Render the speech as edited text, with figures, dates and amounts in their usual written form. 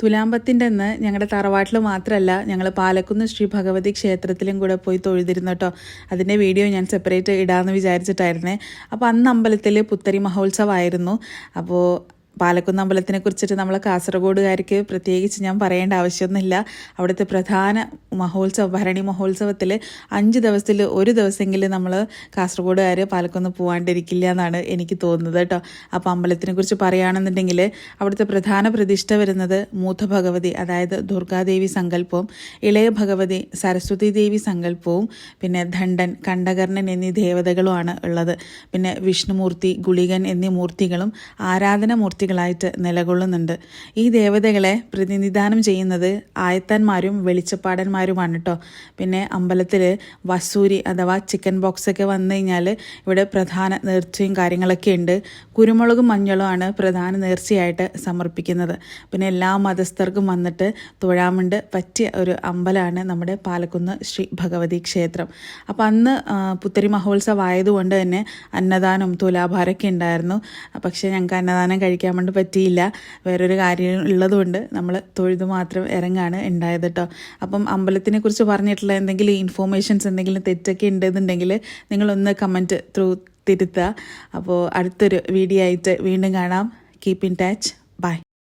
തുലാമ്പത്തിൻ്റെ അന്ന് ഞങ്ങളുടെ തറവാട്ടിൽ മാത്രമല്ല ഞങ്ങൾ പാലക്കുന്ന് ശ്രീ ഭഗവതി ക്ഷേത്രത്തിലും കൂടെ പോയി തൊഴുതിരുന്നു കേട്ടോ. അതിൻ്റെ വീഡിയോ ഞാൻ സെപ്പറേറ്റ് ഇടാമെന്ന് വിചാരിച്ചിട്ടായിരുന്നേ. അപ്പോൾ അന്ന് അമ്പലത്തിൽ പുത്തരി മഹോത്സവമായിരുന്നു. അപ്പോൾ പാലക്കുന്ന് അമ്പലത്തിനെ കുറിച്ചിട്ട് നമ്മൾ കാസർഗോഡുകാർക്ക് പ്രത്യേകിച്ച് ഞാൻ പറയേണ്ട ആവശ്യമൊന്നുമില്ല. അവിടുത്തെ പ്രധാന മഹോത്സവം ഭരണി മഹോത്സവത്തിൽ 5 ദിവസത്തിൽ ഒരു ദിവസമെങ്കിലും നമ്മൾ കാസർഗോഡുകാർ പാലക്കുന്ന് പോകാണ്ടിരിക്കില്ല എന്നാണ് എനിക്ക് തോന്നുന്നത് കേട്ടോ. അപ്പോൾ അമ്പലത്തിനെ കുറിച്ച് പറയുകയാണെന്നുണ്ടെങ്കിൽ അവിടുത്തെ പ്രധാന പ്രതിഷ്ഠ വരുന്നത് മൂത്ത ഭഗവതി, അതായത് ദുർഗാദേവി സങ്കല്പവും, ഇളയ ഭഗവതി സരസ്വതി ദേവി സങ്കല്പവും, പിന്നെ ദണ്ഡൻ, കണ്ഠകർണൻ എന്നീ ദേവതകളുമാണ് ഉള്ളത്. പിന്നെ വിഷ്ണുമൂർത്തി, ഗുളികൻ എന്നീ മൂർത്തികളും ആരാധന മൂർത്തികളായിട്ട് നിലകൊള്ളുന്നുണ്ട്. ഈ ദേവതകളെ പ്രതിനിധാനം ചെയ്യുന്നത് ആയത്താന്മാരും വെളിച്ചപ്പാടന്മാരുമാണ് കേട്ടോ. പിന്നെ അമ്പലത്തിൽ വസൂരി അഥവാ ചിക്കൻ ബോക്സ് ഒക്കെ വന്നു കഴിഞ്ഞാൽ ഇവിടെ പ്രധാന നേർച്ചയും കാര്യങ്ങളൊക്കെ ഉണ്ട്. കുരുമുളകും മഞ്ഞളും ആണ് പ്രധാന നേർച്ചയായിട്ട് സമർപ്പിക്കുന്നത്. പിന്നെ എല്ലാ മതസ്ഥർക്കും വന്നിട്ട് തൊഴാമുണ്ട് പറ്റിയ ഒരു അമ്പലമാണ് നമ്മുടെ പാലക്കുന്ന് ശ്രീ ഭഗവതി ക്ഷേത്രം. അപ്പോൾ അന്ന് പുത്തരി മഹോത്സവം ആയതുകൊണ്ട് തന്നെ അന്നദാനം തുലാഭാരമൊക്കെ ഉണ്ടായിരുന്നു. പക്ഷേ ഞങ്ങൾക്ക് അന്നദാനം കഴിക്കാൻ വേണ്ടി പറ്റിയില്ല. വേറൊരു കാര്യം ഉള്ളതുകൊണ്ട് നമ്മൾ തൊഴുതു മാത്രം ഇറങ്ങാണ് ഉണ്ടായത് കേട്ടോ. അപ്പം അമ്പലത്തിനെ കുറിച്ച് പറഞ്ഞിട്ടുള്ള എന്തെങ്കിലും ഇൻഫോർമേഷൻസ് എന്തെങ്കിലും തെറ്റൊക്കെ ഉണ്ടെന്നുണ്ടെങ്കിൽ നിങ്ങളൊന്ന് കമൻറ്റ് ത്രൂ തിരുത്തുക. അപ്പോൾ അടുത്തൊരു വീഡിയോ ആയിട്ട് വീണ്ടും കാണാം. Keep in touch.